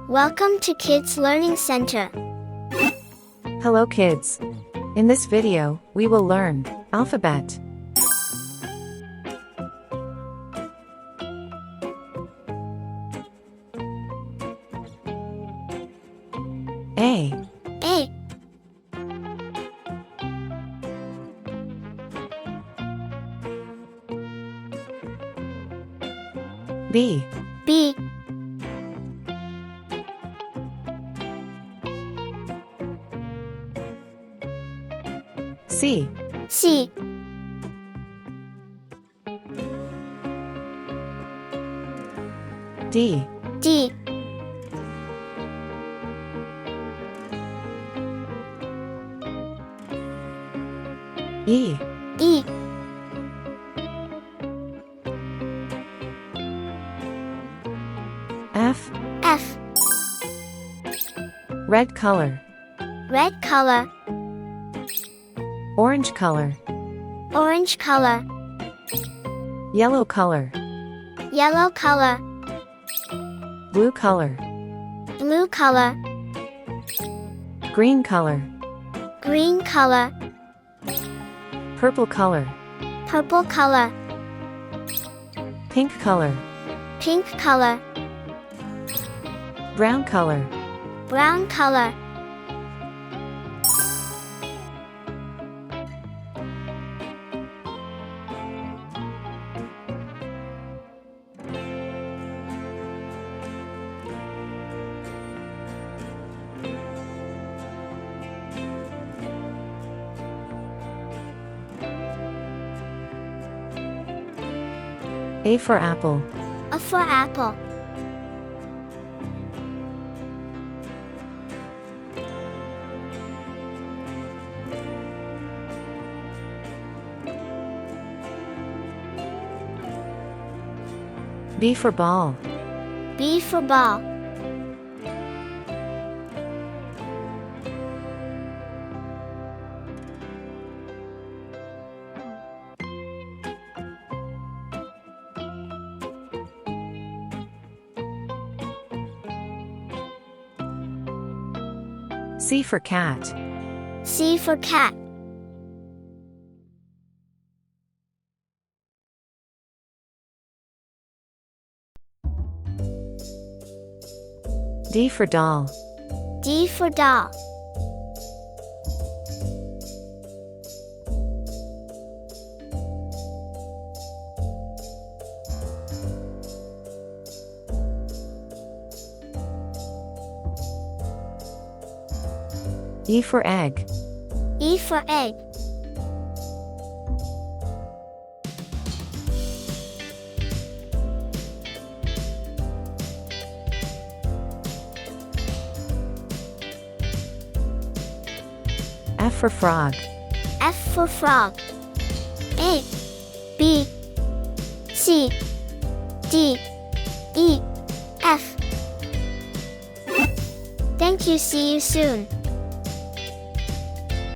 Welcome to Kids Learning Center. Hello kids. In this video, we will learn alphabet. A, A, B, B, C, C, D, D, E, E, F, F, red color, red color, orange color, orange color, yellow color, yellow color, blue color, blue color, green color, green color, purple color, purple color, pink color, pink color, brown color, brown color. A for apple, A for apple. B for ball, B for ball. C for cat, C for cat. D for doll, D for doll. E for egg, E for egg. F for frog, F for frog. A, B, C, D, E, F. Thank you. See you soon.